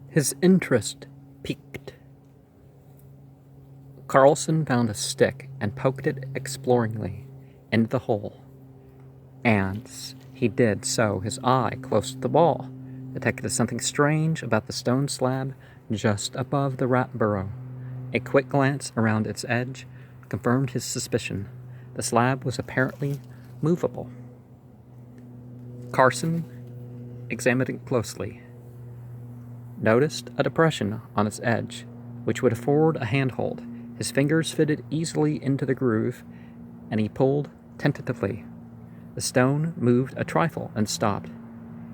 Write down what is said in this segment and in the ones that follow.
His interest piqued. Carlson found a stick and poked it exploringly into the hole. And as he did so, his eye, close to the wall, detected something strange about the stone slab just above the rat burrow. A quick glance around its edge confirmed his suspicion. The slab was apparently movable. Carson examined it closely, noticed a depression on its edge, which would afford a handhold. His fingers fitted easily into the groove, and he pulled tentatively. The stone moved a trifle and stopped.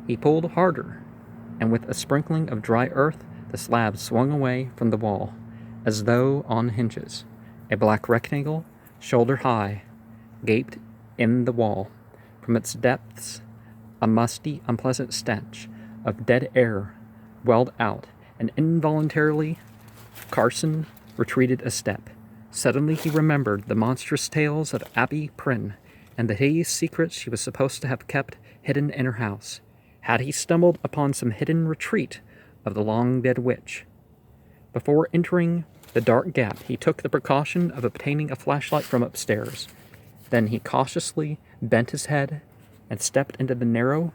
He pulled harder, and with a sprinkling of dry earth, the slab swung away from the wall, as though on hinges. A black rectangle, shoulder high, gaped in the wall. From its depths, a musty, unpleasant stench of dead air welled out, and involuntarily Carson retreated a step. Suddenly he remembered the monstrous tales of Abby Prynne, and the hideous secrets she was supposed to have kept hidden in her house. Had he stumbled upon some hidden retreat of the long-dead witch? Before entering the dark gap, he took the precaution of obtaining a flashlight from upstairs. Then he cautiously bent his head and stepped into the narrow,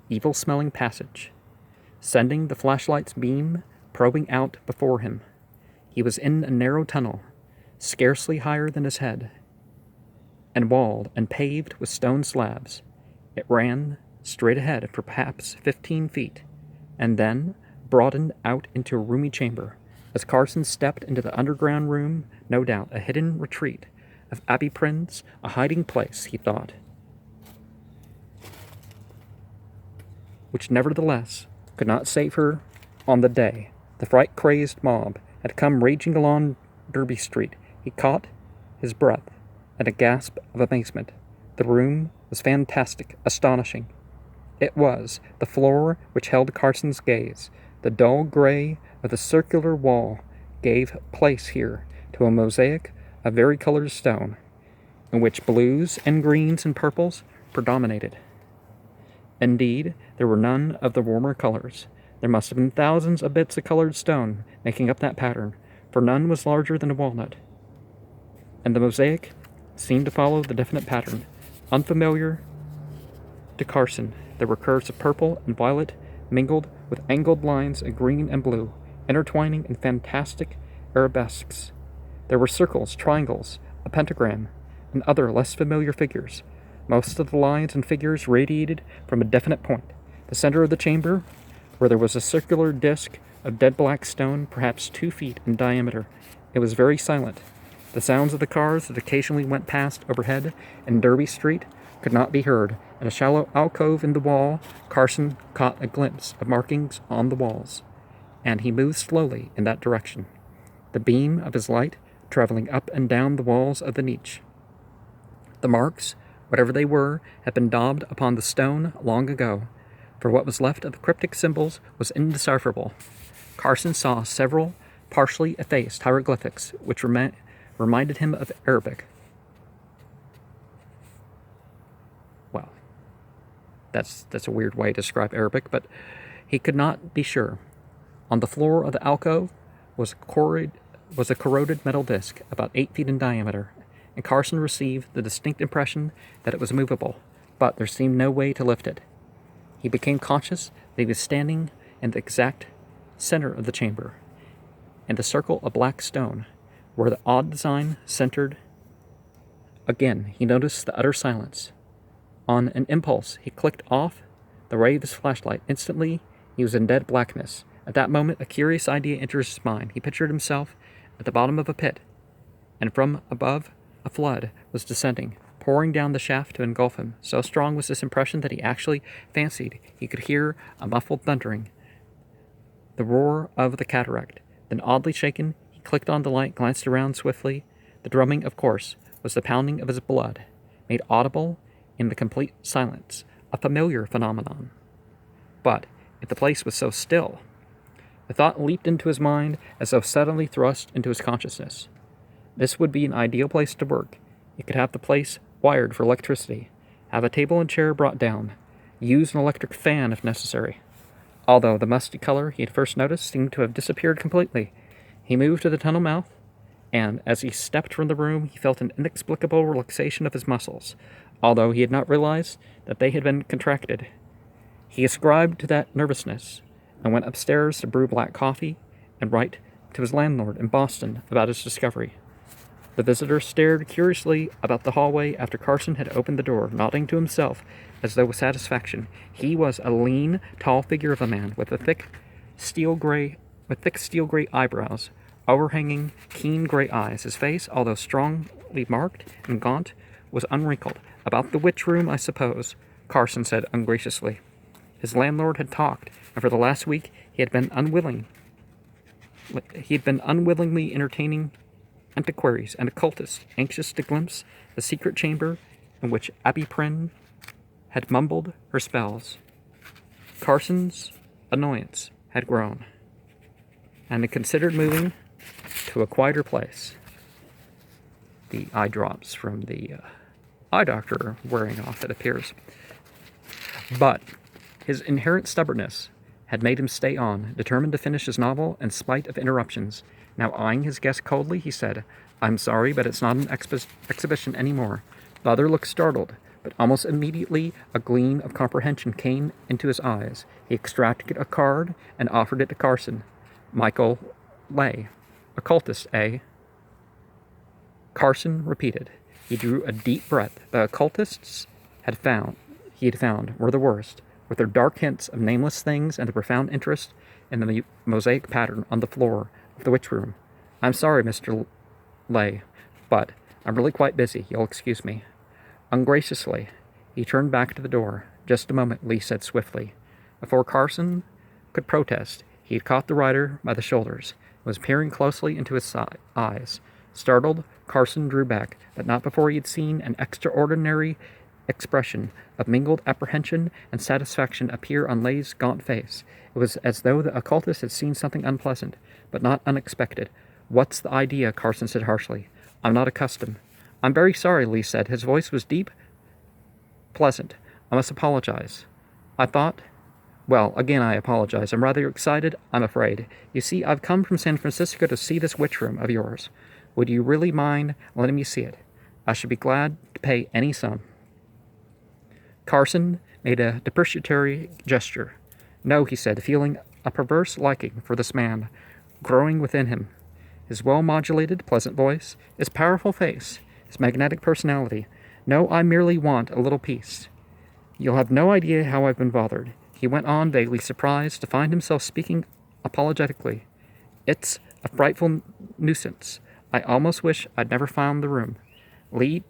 evil-smelling passage, sending the flashlight's beam probing out before him. He was in a narrow tunnel, scarcely higher than his head, and walled and paved with stone slabs. It ran straight ahead for perhaps 15 feet, and then broadened out into a roomy chamber. As Carson stepped into the underground room, no doubt a hidden retreat of Abby Prynne's, a hiding place, he thought, which nevertheless could not save her on the day the fright-crazed mob had come raging along Derby Street. He caught his breath at a gasp of amazement. The room was fantastic, astonishing. It was the floor which held Carson's gaze. The dull gray of the circular wall gave place here to a mosaic of varicolored stone, in which blues and greens and purples predominated. Indeed, there were none of the warmer colors. There must have been thousands of bits of colored stone making up that pattern, for none was larger than a walnut. And the mosaic seemed to follow the definite pattern, unfamiliar to Carson. There were curves of purple and violet mingled with angled lines of green and blue, intertwining in fantastic arabesques. There were circles, triangles, a pentagram, and other less familiar figures. Most of the lines and figures radiated from a definite point, the center of the chamber, where there was a circular disc of dead black stone, perhaps 2 feet in diameter. It was very silent. The sounds of the cars that occasionally went past overhead in Derby Street could not be heard. In a shallow alcove in the wall, Carson caught a glimpse of markings on the walls, and he moved slowly in that direction, the beam of his light traveling up and down the walls of the niche. The marks, whatever they were, had been daubed upon the stone long ago, for what was left of the cryptic symbols was indecipherable. Carson saw several partially effaced hieroglyphics, which reminded him of Arabic. Well, that's a weird way to describe Arabic, but he could not be sure. On the floor of the alcove was a corroded metal disc about 8 feet in diameter, and Carson received the distinct impression that it was movable, but there seemed no way to lift it. He became conscious that he was standing in the exact center of the chamber, in the circle of black stone, where the odd design centered. Again, he noticed the utter silence. On an impulse, he clicked off the ray of his flashlight. Instantly, he was in dead blackness. At that moment, a curious idea entered his mind. He pictured himself at the bottom of a pit, and from above, a flood was descending, pouring down the shaft to engulf him. So strong was this impression that he actually fancied he could hear a muffled thundering, the roar of the cataract. Then, oddly shaken, he clicked on the light, glanced around swiftly. The drumming, of course, was the pounding of his blood, made audible in the complete silence, a familiar phenomenon. But if the place was so still, the thought leaped into his mind as though suddenly thrust into his consciousness. This would be an ideal place to work. He could have the place wired for electricity, have a table and chair brought down, use an electric fan if necessary. although the musty color he had first noticed seemed to have disappeared completely. He moved to the tunnel mouth, and as he stepped from the room, he felt an inexplicable relaxation of his muscles, although he had not realized that they had been contracted. He ascribed to that nervousness, and went upstairs to brew black coffee and write to his landlord in Boston about his discovery. The visitor stared curiously about the hallway after Carson had opened the door, nodding to himself as though with satisfaction. He was a lean, tall figure of a man with thick steel gray eyebrows, overhanging, keen gray eyes. His face, although strongly marked and gaunt, was unwrinkled. "About the witch room, I suppose," Carson said ungraciously. His landlord had talked, and for the last week he had been unwillingly entertaining antiquaries and occultists, anxious to glimpse the secret chamber in which Abby Prynne had mumbled her spells. Carson's annoyance had grown, and he considered moving to a quieter place. The eye drops from the eye doctor wearing off, it appears. But his inherent stubbornness had made him stay on, determined to finish his novel in spite of interruptions. Now eyeing his guest coldly, he said, "I'm sorry, but it's not an exhibition anymore." The other looked startled, but almost immediately a gleam of comprehension came into his eyes. He extracted a card and offered it to Carson. "Michael Lay. Occultist, eh?" Carson repeated. He drew a deep breath. The occultists he had found were the worst, with their dark hints of nameless things and the profound interest in the mosaic pattern on the floor of the witch room. "I'm sorry, Mr. Lay, but I'm really quite busy. You'll excuse me." Ungraciously, he turned back to the door. "Just a moment," Lee said swiftly. Before Carson could protest, he had caught the rider by the shoulders and was peering closely into his eyes. Startled, Carson drew back, but not before he had seen an extraordinary expression of mingled apprehension and satisfaction appear on Lay's gaunt face. It was as though the occultist had seen something unpleasant, but not unexpected. "What's the idea?" Carson said harshly. "I'm not accustomed." "I'm very sorry," Lee said. His voice was deep, pleasant. "I must apologize. I thought... Well, again, I apologize. I'm rather excited, I'm afraid. You see, I've come from San Francisco to see this witch room of yours. Would you really mind letting me see it? I should be glad to pay any sum." Carson made a deprecatory gesture. "No," he said, feeling a perverse liking for this man growing within him. His well-modulated, pleasant voice, his powerful face, his magnetic personality. "No, I merely want a little peace. You'll have no idea how I've been bothered," he went on, vaguely surprised to find himself speaking apologetically. "It's a frightful nuisance. I almost wish I'd never found the room." Lee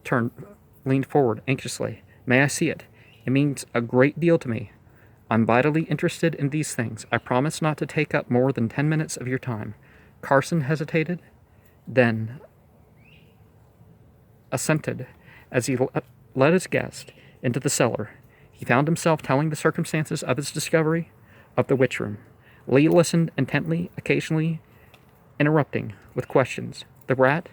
leaned forward anxiously. "May I see it? It means a great deal to me. I'm vitally interested in these things. I promise not to take up more than 10 minutes of your time." Carson hesitated, then assented. As he led his guest into the cellar, he found himself telling the circumstances of his discovery of the witch room. Lee listened intently, occasionally interrupting with questions. "The rat?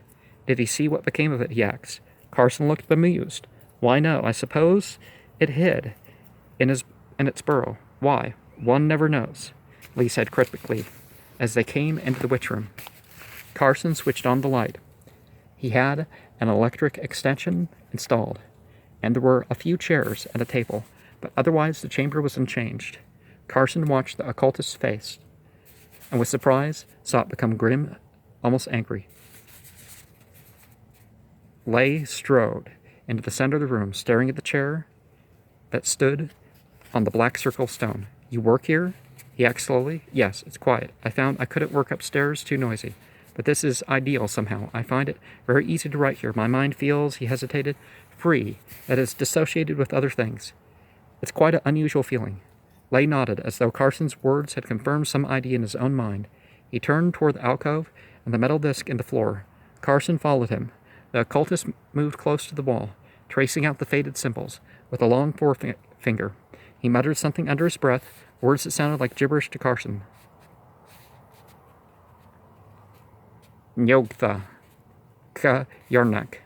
Did he see what became of it?" he asked. Carson looked bemused. "Why, no. I suppose it hid in its burrow. Why? One never knows," Lee said cryptically as they came into the witch room. Carson switched on the light. He had an electric extension installed, and there were a few chairs and a table, but otherwise the chamber was unchanged. Carson watched the occultist's face, and with surprise saw it become grim, almost angry. Lay strode into the center of the room, staring at the chair that stood on the black circle of stone. "You work here?" he asked slowly. "Yes, it's quiet. I found I couldn't work upstairs, too noisy. But this is ideal somehow. I find it very easy to write here. My mind feels," he hesitated, "free, that is dissociated with other things. It's quite an unusual feeling." Lay nodded, as though Carson's words had confirmed some idea in his own mind. He turned toward the alcove and the metal disc in the floor. Carson followed him. The occultist moved close to the wall, tracing out the faded symbols with a long forefinger. He muttered something under his breath, words that sounded like gibberish to Carson. "Nyogtha. Ka Yarnak."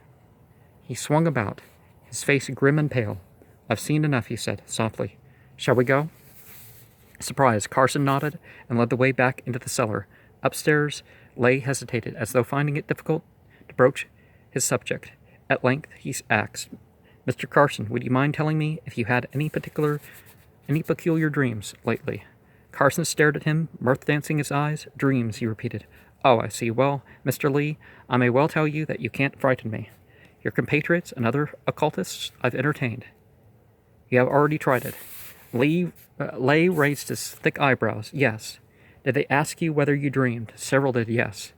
He swung about, his face grim and pale. "I've seen enough," he said softly. "Shall we go?" Surprised, Carson nodded and led the way back into the cellar. Upstairs, Lay hesitated, as though finding it difficult to broach his subject. At length, he asked, "Mr. Carson, would you mind telling me if you had any peculiar dreams lately?" Carson stared at him, mirth dancing his eyes. "Dreams," he repeated. "Oh, I see. Well, Mr. Lee, I may well tell you that you can't frighten me. Your compatriots and other occultists I've entertained. You have already tried it." Lay raised his thick eyebrows. "Yes." "Did they ask you whether you dreamed?" "Several did, yes."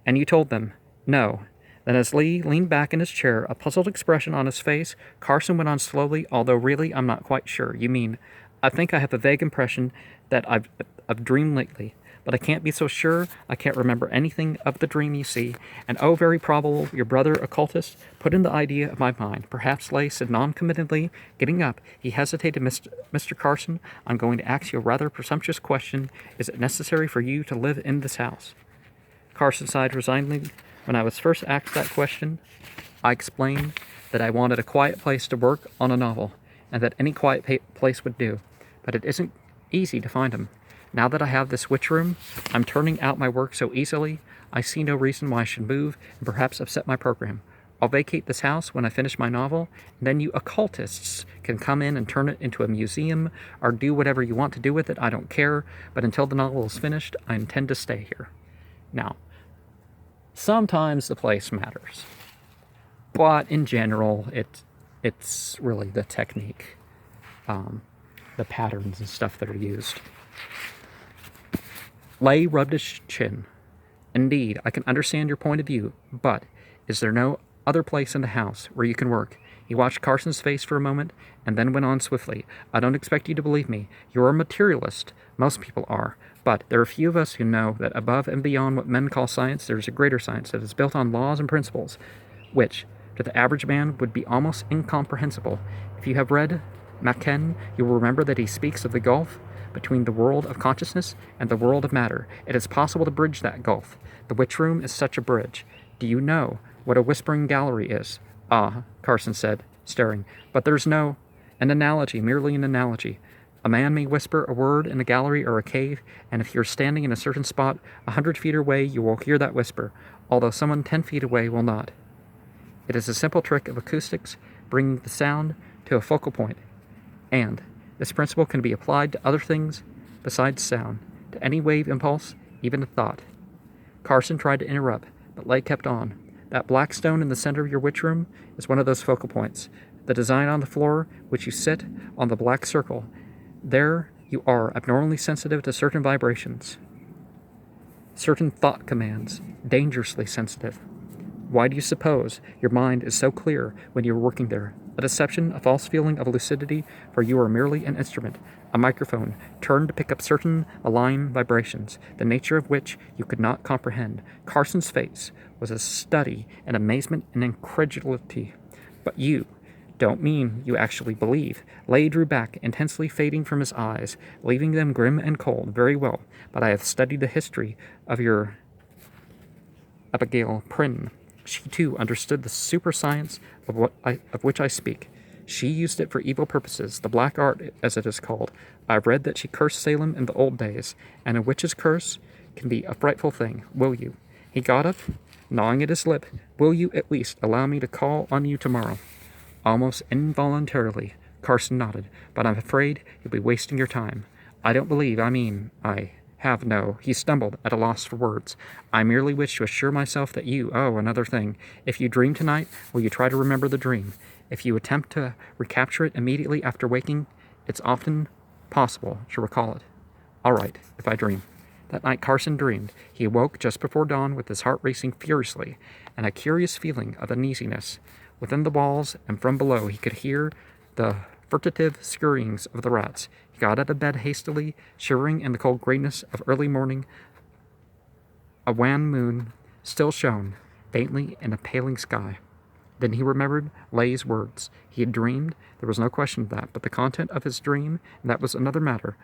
"And you told them?" "No." Then as Lee leaned back in his chair, a puzzled expression on his face, Carson went on slowly, "Although really I'm not quite sure. You mean, I think I have a vague impression that I've dreamed lately. But I can't be so sure. I can't remember anything of the dream, you see. And oh, very probable your brother occultist put in the idea of my mind." Perhaps, Lay said non-committedly, getting up. He hesitated. Mr. Carson, I'm going to ask you a rather presumptuous question. Is it necessary for you to live in this house?" Carson sighed resignedly. "When I was first asked that question, I explained that I wanted a quiet place to work on a novel, and that any quiet place would do. But it isn't easy to find them. Now that I have this witch room, I'm turning out my work so easily, I see no reason why I should move and perhaps upset my program. I'll vacate this house when I finish my novel, and then you occultists can come in and turn it into a museum, or do whatever you want to do with it. I don't care, but until the novel is finished, I intend to stay here." Now, sometimes the place matters, but in general, it's really the technique, the patterns and stuff that are used. Lay rubbed his chin. "Indeed, I can understand your point of view, but is there no other place in the house where you can work?" He watched Carson's face for a moment, and then went on swiftly. "I don't expect you to believe me. You're a materialist. Most people are. But there are few of us who know that above and beyond what men call science, there is a greater science that is built on laws and principles, which, to the average man, would be almost incomprehensible. If you have read Machen, you will remember that he speaks of the gulf between the world of consciousness and the world of matter. It is possible to bridge that gulf. The witch room is such a bridge. Do you know what a whispering gallery is?" "Ah," Carson said, staring. "But there's no—" "An analogy, merely an analogy. A man may whisper a word in a gallery or a cave, and if you're standing in a certain spot 100 feet away, you will hear that whisper, although someone 10 feet away will not. It is a simple trick of acoustics, bringing the sound to a focal point, and this principle can be applied to other things besides sound, to any wave impulse, even a thought." Carson tried to interrupt, but Lay kept on. "That black stone in the center of your witch room is one of those focal points. The design on the floor, which you sit on the black circle, there you are abnormally sensitive to certain vibrations, certain thought commands, dangerously sensitive. Why do you suppose your mind is so clear when you're working there? A deception, a false feeling of lucidity, for you are merely an instrument, a microphone, turned to pick up certain malign vibrations, the nature of which you could not comprehend." Carson's face was a study in amazement and incredulity. "But you don't mean you actually believe?" Lay drew back, intensely fading from his eyes, leaving them grim and cold. "Very well, but I have studied the history of your Abigail Prynne. She, too, understood the super science of which I speak. She used it for evil purposes, the black art, as it is called. I've read that she cursed Salem in the old days, and a witch's curse can be a frightful thing. Will you?" He got up, gnawing at his lip. "Will you, at least, allow me to call on you tomorrow?" Almost involuntarily, Carson nodded. "But I'm afraid you'll be wasting your time. I have no—" He stumbled, at a loss for words. "I merely wish to assure myself that you— Oh, another thing. If you dream tonight, will you try to remember the dream? If you attempt to recapture it immediately after waking, it's often possible to recall it." "All right, if I dream." That night Carson dreamed. He awoke just before dawn with his heart racing furiously, and a curious feeling of uneasiness. Within the walls and from below he could hear the furtive scurryings of the rats. He got out of bed hastily, shivering in the cold grayness of early morning. A wan moon still shone faintly in a paling sky. Then he remembered Lay's words. He had dreamed, there was no question of that, but the content of his dream, and that was another matter,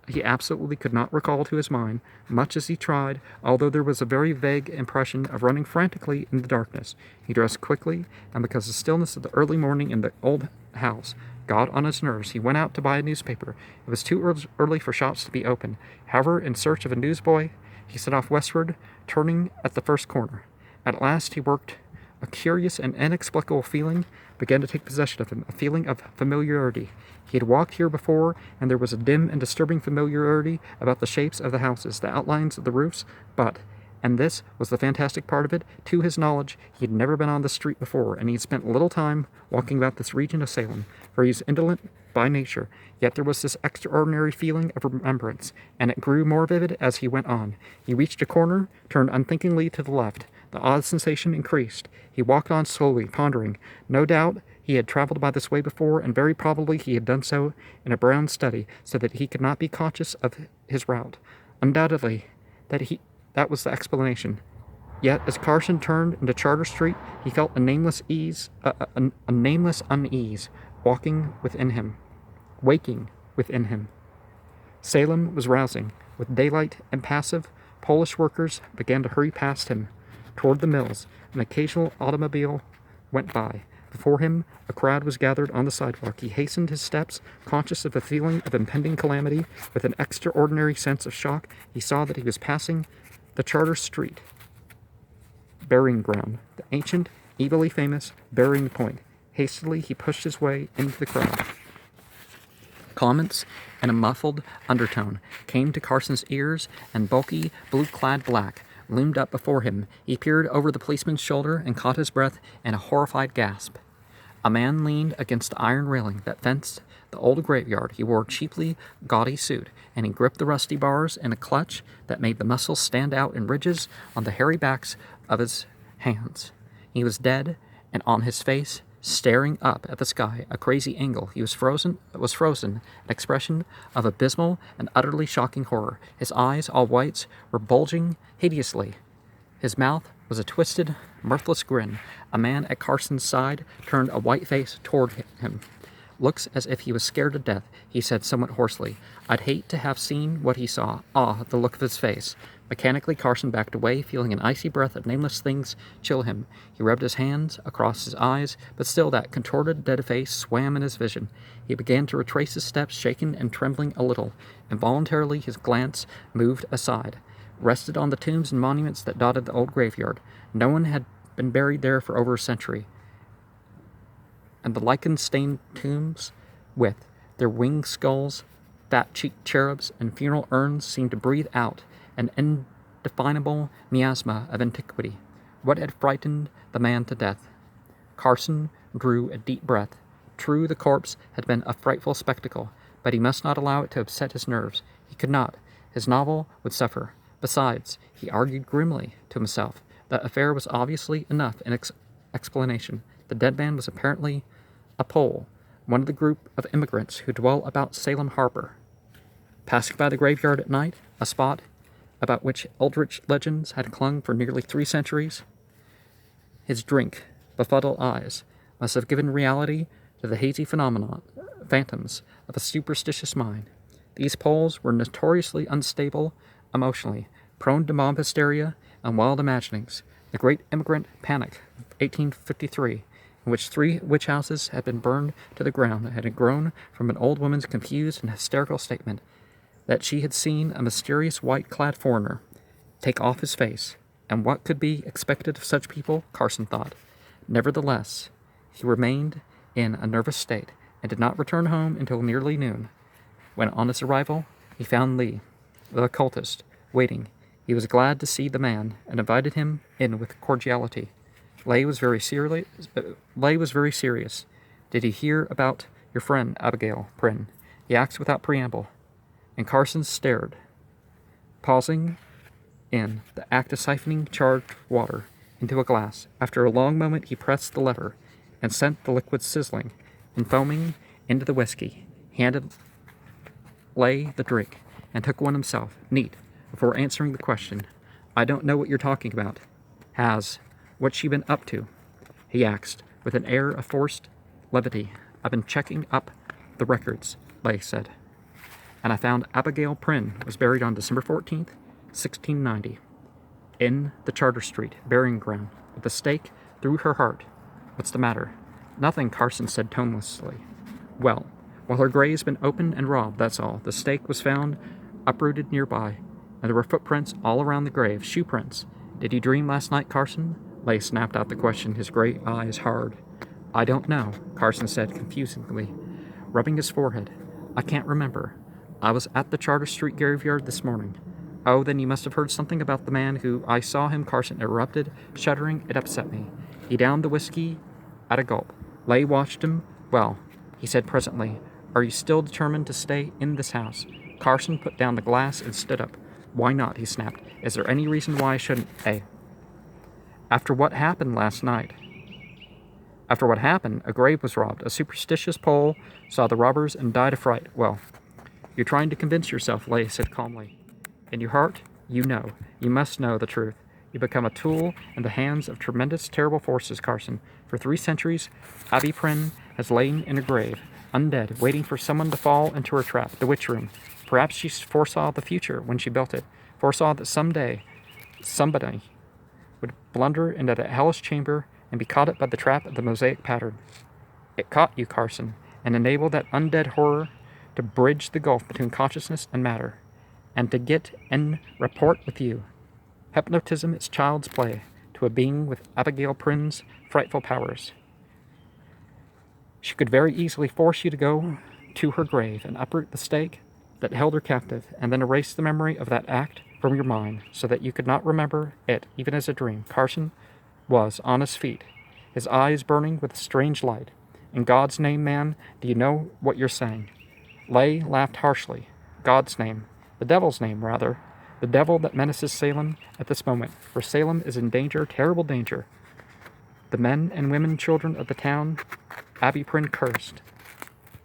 he absolutely could not recall to his mind, much as he tried, although there was a very vague impression of running frantically in the darkness. He dressed quickly, and because the stillness of the early morning in the old house got on his nerves. He went out to buy a newspaper. It was too early for shops to be open. However, in search of a newsboy, he set off westward, turning at the first corner. At last he worked. A curious and inexplicable feeling began to take possession of him, a feeling of familiarity. He had walked here before, and there was a dim and disturbing familiarity about the shapes of the houses, the outlines of the roofs, but, and this was the fantastic part of it, to his knowledge, he had never been on the street before, and he had spent little time walking about this region of Salem, for he was indolent by nature. Yet there was this extraordinary feeling of remembrance, and it grew more vivid as he went on. He reached a corner, turned unthinkingly to the left. The odd sensation increased. He walked on slowly, pondering. No doubt he had traveled by this way before, and very probably he had done so in a brown study, so that he could not be conscious of his route. Undoubtedly, that was the explanation. Yet, as Carson turned into Charter Street, he felt a nameless unease, waking within him. Salem was rousing. With daylight impassive, Polish workers began to hurry past him. Toward the mills, an occasional automobile went by. Before him, a crowd was gathered on the sidewalk. He hastened his steps, conscious of a feeling of impending calamity. With an extraordinary sense of shock, he saw that he was passing the Charter Street burying ground, the ancient, evilly famous burying point. Hastily, he pushed his way into the crowd. Comments in a muffled undertone came to Carson's ears, and bulky, blue-clad black loomed up before him. He peered over the policeman's shoulder and caught his breath in a horrified gasp. A man leaned against the iron railing that fenced the old graveyard. He wore a cheaply gaudy suit, and he gripped the rusty bars in a clutch that made the muscles stand out in ridges on the hairy backs of his hands. He was dead, and on his face, staring up at the sky, a crazy angle. He was frozen, an expression of abysmal and utterly shocking horror. His eyes, all whites, were bulging hideously. His mouth was a twisted, mirthless grin. A man at Carson's side turned a white face toward him. "Looks as if he was scared to death," he said somewhat hoarsely. "I'd hate to have seen what he saw. Ah, the look of his face." Mechanically, Carson backed away, feeling an icy breath of nameless things chill him. He rubbed his hands across his eyes, but still that contorted, dead face swam in his vision. He began to retrace his steps, shaken and trembling a little. Involuntarily, his glance moved aside, rested on the tombs and monuments that dotted the old graveyard. No one had been buried there for over a century, and the lichen-stained tombs, with their winged skulls, fat-cheeked cherubs, and funeral urns, seemed to breathe out an indefinable miasma of antiquity. What had frightened the man to death? Carson drew a deep breath. True, the corpse had been a frightful spectacle, but he must not allow it to upset his nerves. He could not. His novel would suffer. Besides, he argued grimly to himself, the affair was obviously enough in explanation. The dead man was apparently a Pole, one of the group of immigrants who dwell about Salem Harbor. Passing by the graveyard at night, a spot about which eldritch legends had clung for nearly 3 centuries, his befuddled eyes must have given reality to the hazy phantoms of a superstitious mind. These Poles were notoriously unstable emotionally, prone to mob hysteria and wild imaginings. The great immigrant panic of 1853, in which 3 witch houses had been burned to the ground, had grown from an old woman's confused and hysterical statement that she had seen a mysterious white-clad foreigner take off his face. And what could be expected of such people, Carson thought. Nevertheless, he remained in a nervous state and did not return home until nearly noon. When on his arrival, he found Lee, the occultist, waiting. He was glad to see the man and invited him in with cordiality. Lay was very serious. "Did you hear about your friend, Abigail Prynne?" he asked without preamble. And Carson stared, pausing in the act of siphoning charged water into a glass. After a long moment, he pressed the lever and sent the liquid sizzling and foaming into the whiskey. He handed Lay the drink and took one himself, neat, before answering the question. "I don't know what you're talking about. What's she been up to?" he asked, with an air of forced levity. "I've been checking up the records," Lay said, "and I found Abigail Prynne was buried on December 14th, 1690, in the Charter Street burying ground, with a stake through her heart." "What's the matter?" "Nothing," Carson said tonelessly. Well, her grave's been opened and robbed, that's all. The stake was found uprooted nearby, and there were footprints all around the grave, shoe prints. Did you dream last night, Carson? Lay snapped out the question, his gray eyes hard. I don't know, Carson said confusedly, rubbing his forehead. I can't remember. I was at the Charter Street graveyard this morning. Oh, then you must have heard something about the man who I saw him, Carson interrupted, shuddering. It upset me. He downed the whiskey at a gulp. Lay watched him. Well, he said presently, are you still determined to stay in this house? Carson put down the glass and stood up. Why not? He snapped. Is there any reason why I shouldn't? After what happened last night? After what happened, a grave was robbed. A superstitious Pole saw the robbers and died of fright. Well, you're trying to convince yourself, Lay said calmly. In your heart, you know. You must know the truth. You become a tool in the hands of tremendous, terrible forces, Carson. For 3 centuries, Abby Prynne has lain in a grave, undead, waiting for someone to fall into her trap, the witch room. Perhaps she foresaw the future when she built it, foresaw that someday somebody would blunder into that hellish chamber and be caught up by the trap of the mosaic pattern. It caught you, Carson, and enabled that undead horror to bridge the gulf between consciousness and matter, and to get in rapport with you. Hypnotism is child's play to a being with Abigail Prynne's frightful powers. She could very easily force you to go to her grave and uproot the stake that held her captive, and then erase the memory of that act from your mind, so that you could not remember it even as a dream. Carson was on his feet, his eyes burning with a strange light. In God's name, man, do you know what you're saying? Lay laughed harshly. God's name. The devil's name, rather. The devil that menaces Salem at this moment, for Salem is in danger, terrible danger. The men and women children of the town Abby Prynne cursed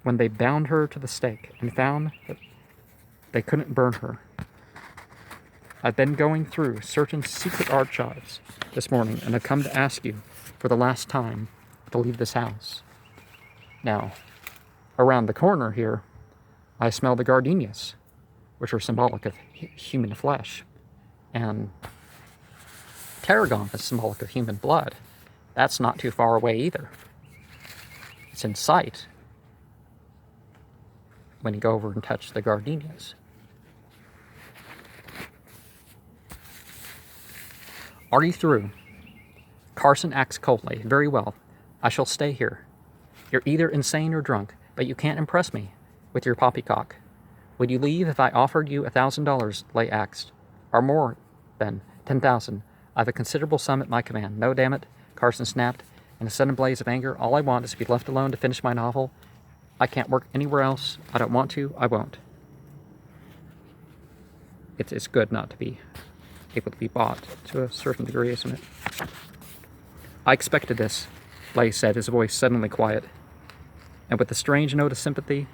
when they bound her to the stake and found that they couldn't burn her. I've been going through certain secret archives this morning, and I've come to ask you, for the last time, to leave this house. Now, around the corner here, I smell the gardenias, which are symbolic of human flesh, and tarragon is symbolic of human blood. That's not too far away either. It's in sight when you go over and touch the gardenias. Are you through? Carson acts coldly. Very well. I shall stay here. You're either insane or drunk, but you can't impress me with your poppycock. Would you leave if I offered you $1,000? Lay asked. Or more, then. 10,000. I've a considerable sum at my command. No, damn it, Carson snapped, in a sudden blaze of anger. All I want is to be left alone to finish my novel. I can't work anywhere else. I don't want to. I won't. It's good not to be able to be bought to a certain degree, isn't it? I expected this, Lay said, his voice suddenly quiet, and with a strange note of sympathy.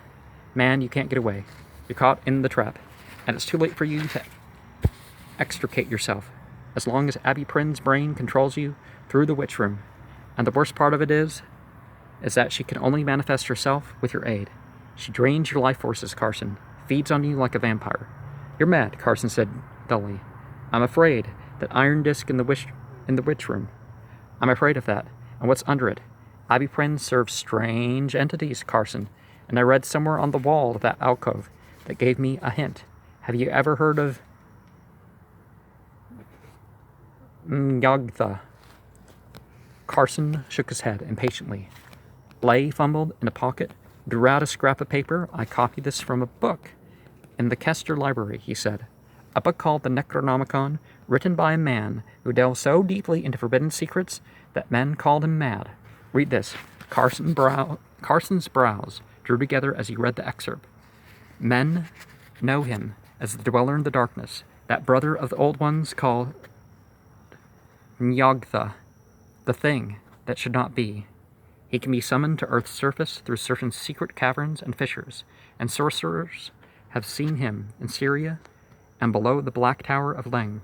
Man, you can't get away. You're caught in the trap, and it's too late for you to extricate yourself, as long as Abby Prynne's brain controls you through the witch room. And the worst part of it is that she can only manifest herself with your aid. She drains your life forces, Carson, feeds on you like a vampire. You're mad, Carson said dully. I'm afraid that iron disc in the witch room. I'm afraid of that, and what's under it. Abby Prynne serves strange entities, Carson, and I read somewhere on the wall of that alcove that gave me a hint. Have you ever heard of Nyagtha? Carson shook his head impatiently. Lay fumbled in a pocket, drew out a scrap of paper. I copied this from a book in the Kester Library, he said. A book called the Necronomicon, written by a man who delved so deeply into forbidden secrets that men called him mad. Read this. Carson's brows drew together as he read the excerpt. Men know him as the dweller in the darkness, that brother of the old ones called Nyagtha, the thing that should not be. He can be summoned to Earth's surface through certain secret caverns and fissures, and sorcerers have seen him in Syria and below the Black Tower of Leng.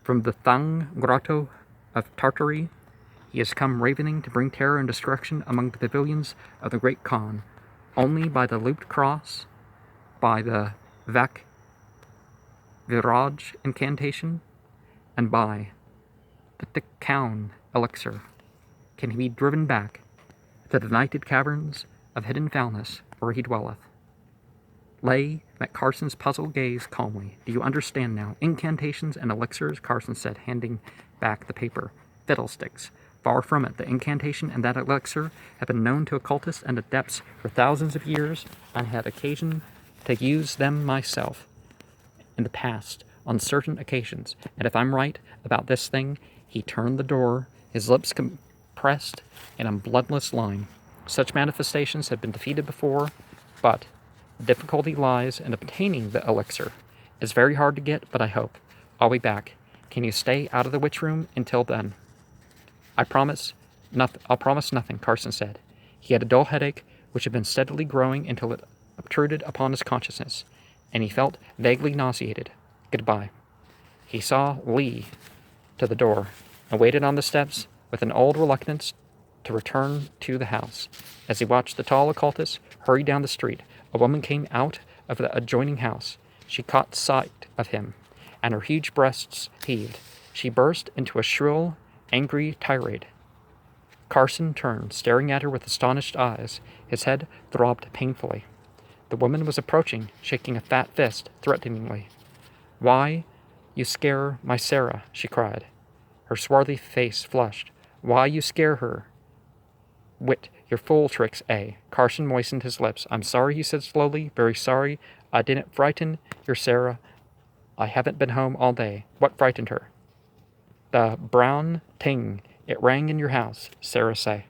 From the Thang Grotto of Tartary, he has come ravening to bring terror and destruction among the pavilions of the Great Khan. Only by the looped cross, by the Vak Viraj incantation, and by the Tikkaun elixir can he be driven back to the nighted caverns of hidden foulness where he dwelleth. Lay met Carson's puzzled gaze calmly. Do you understand now? Incantations and elixirs, Carson said, handing back the paper. Fiddlesticks. Far from it. The incantation and that elixir have been known to occultists and adepts for thousands of years. I had occasion to use them myself in the past on certain occasions. And if I'm right about this thing, he turned the door, his lips compressed in a bloodless line. Such manifestations have been defeated before, but the difficulty lies in obtaining the elixir. It's very hard to get, but I hope. I'll be back. Can you stay out of the witch room until then? I'll promise nothing, Carson said. He had a dull headache, which had been steadily growing until it obtruded upon his consciousness, and he felt vaguely nauseated. Goodbye. He saw Lee to the door, and waited on the steps with an old reluctance to return to the house. As he watched the tall occultist hurry down the street, a woman came out of the adjoining house. She caught sight of him, and her huge breasts heaved. She burst into a shrill, angry tirade. Carson turned, staring at her with astonished eyes. His head throbbed painfully. The woman was approaching, shaking a fat fist threateningly. Why, you scare my Sarah, she cried. Her swarthy face flushed. Why you scare her? Wit, your fool tricks, eh? Carson moistened his lips. I'm sorry, he said slowly. Very sorry. I didn't frighten your Sarah. I haven't been home all day. What frightened her? The brown ting. It rang in your house, Sarah say.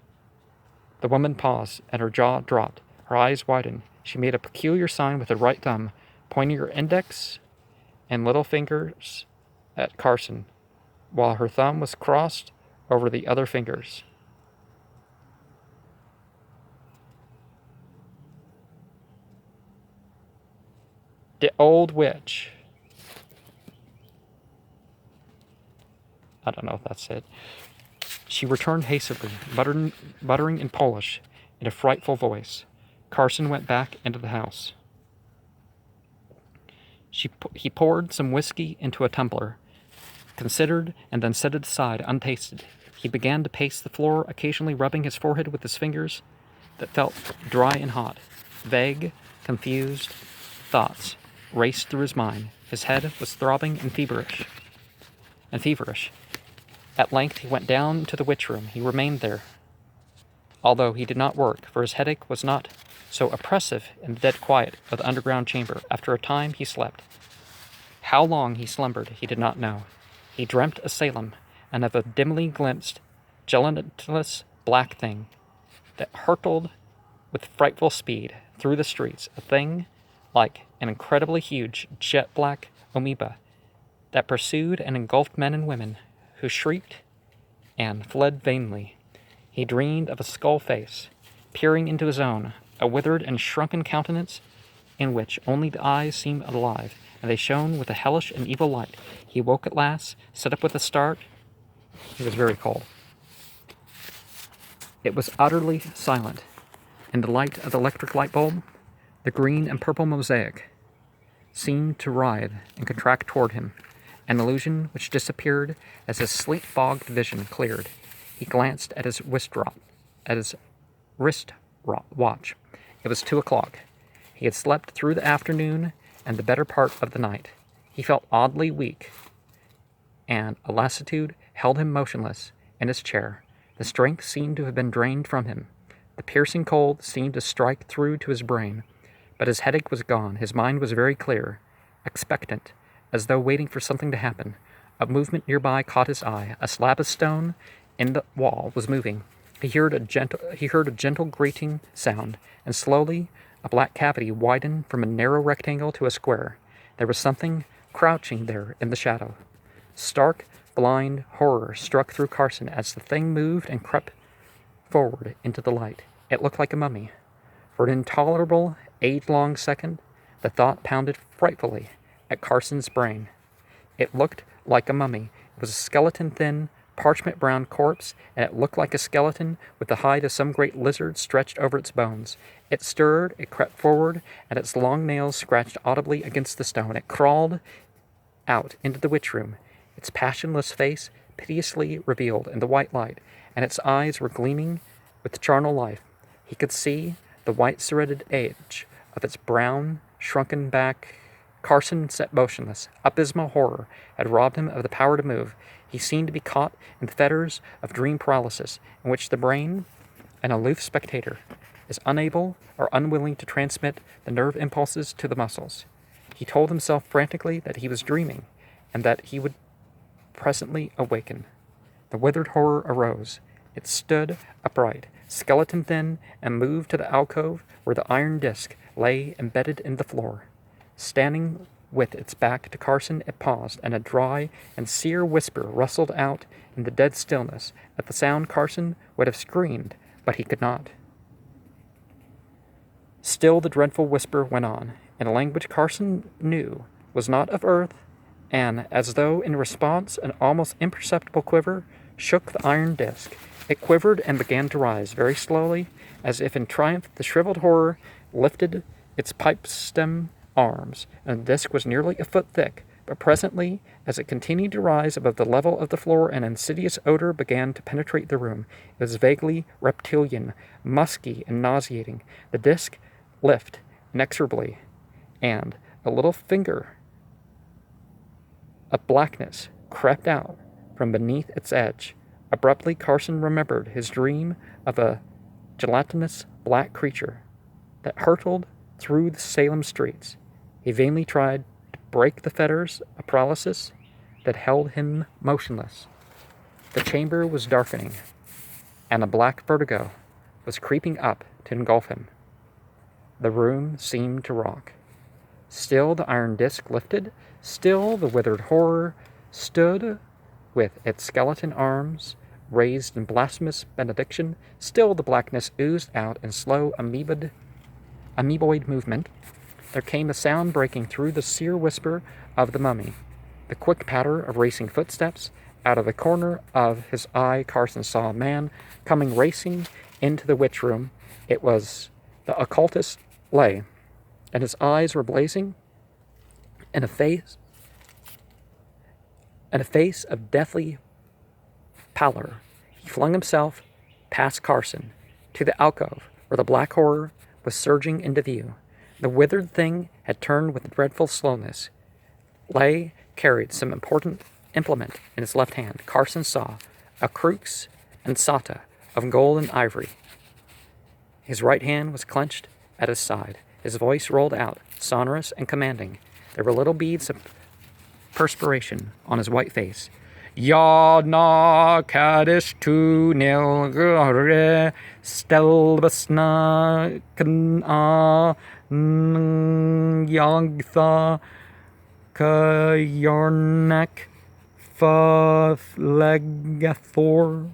The woman paused, and her jaw dropped. Her eyes widened. She made a peculiar sign with her right thumb, pointing her index and little fingers at Carson, while her thumb was crossed over the other fingers. The old witch. I don't know if that's it. She returned hastily, muttering in Polish in a frightful voice. Carson went back into the house. He poured some whiskey into a tumbler, considered, and then set it aside untasted. He began to pace the floor, occasionally rubbing his forehead with his fingers that felt dry and hot. Vague, confused thoughts raced through his mind. His head was throbbing and feverish. At length he went down to the witch room. He remained there, although he did not work, for his headache was not so oppressive in the dead quiet of the underground chamber. After a time he slept. How long he slumbered he did not know. He dreamt of Salem, and of a dimly glimpsed, gelatinous black thing that hurtled with frightful speed through the streets, a thing like an incredibly huge jet-black amoeba that pursued and engulfed men and women who shrieked and fled vainly. He dreamed of a skull face peering into his own, a withered and shrunken countenance in which only the eyes seemed alive, and they shone with a hellish and evil light. He woke at last, sat up with a start. He was very cold. It was utterly silent. In the light of the electric light bulb, the green and purple mosaic seemed to writhe and contract toward him, an illusion which disappeared as his sleep-fogged vision cleared. He glanced at his wrist watch. It was 2 o'clock. He had slept through the afternoon and the better part of the night. He felt oddly weak, and a lassitude held him motionless in his chair. The strength seemed to have been drained from him. The piercing cold seemed to strike through to his brain, but his headache was gone. His mind was very clear, expectant, as though waiting for something to happen. A movement nearby caught his eye. A slab of stone in the wall was moving. He heard a gentle grating sound, and slowly a black cavity widened from a narrow rectangle to a square. There was something crouching there in the shadow. Stark, blind horror struck through Carson as the thing moved and crept forward into the light. It looked like a mummy. For an intolerable, age-long second, the thought pounded frightfully at Carson's brain. It looked like a mummy. It was a skeleton-thin, parchment-brown corpse, and it looked like a skeleton with the hide of some great lizard stretched over its bones. It stirred, it crept forward, and its long nails scratched audibly against the stone. It crawled out into the witch room, its passionless face piteously revealed in the white light, and its eyes were gleaming with charnel life. He could see the white serrated edge of its brown, shrunken back. Carson sat motionless. Abysmal horror had robbed him of the power to move. He seemed to be caught in the fetters of dream paralysis, in which the brain, an aloof spectator, is unable or unwilling to transmit the nerve impulses to the muscles. He told himself frantically that he was dreaming, and that he would presently awaken. The withered horror arose. It stood upright, skeleton thin, and moved to the alcove where the iron disc lay embedded in the floor. Standing with its back to Carson, it paused, and a dry and sere whisper rustled out in the dead stillness. At the sound, Carson would have screamed, but he could not. Still the dreadful whisper went on, in a language Carson knew was not of earth, and, as though in response, an almost imperceptible quiver shook the iron disc. It quivered and began to rise, very slowly, as if in triumph. The shriveled horror lifted its pipe-stem arms, and the disc was nearly a foot thick. But presently, as it continued to rise above the level of the floor, an insidious odor began to penetrate the room. It was vaguely reptilian, musky, and nauseating. The disc lifted inexorably, and a little finger of blackness crept out from beneath its edge. Abruptly, Carson remembered his dream of a gelatinous black creature that hurtled through the Salem streets. He vainly tried to break the fetters of paralysis that held him motionless. The chamber was darkening, and a black vertigo was creeping up to engulf him. The room seemed to rock. Still the iron disc lifted, still the withered horror stood with its skeleton arms raised in blasphemous benediction, still the blackness oozed out in slow amoeboid movement. There came a sound breaking through the sere whisper of the mummy, the quick patter of racing footsteps. Out of the corner of his eye, Carson saw a man coming racing into the witch room. It was the occultist Lay, and his eyes were blazing, and a face of deathly pallor. He flung himself past Carson to the alcove where the black horror was surging into view. The withered thing had turned with dreadful slowness. Lay carried some important implement in his left hand. Carson saw a crux ansata of gold and ivory. His right hand was clenched at his side. His voice rolled out, sonorous and commanding. There were little beads of perspiration on his white face. Ya na kadish tu nil gare stelbasna kana yagtha kayarnak fa legathor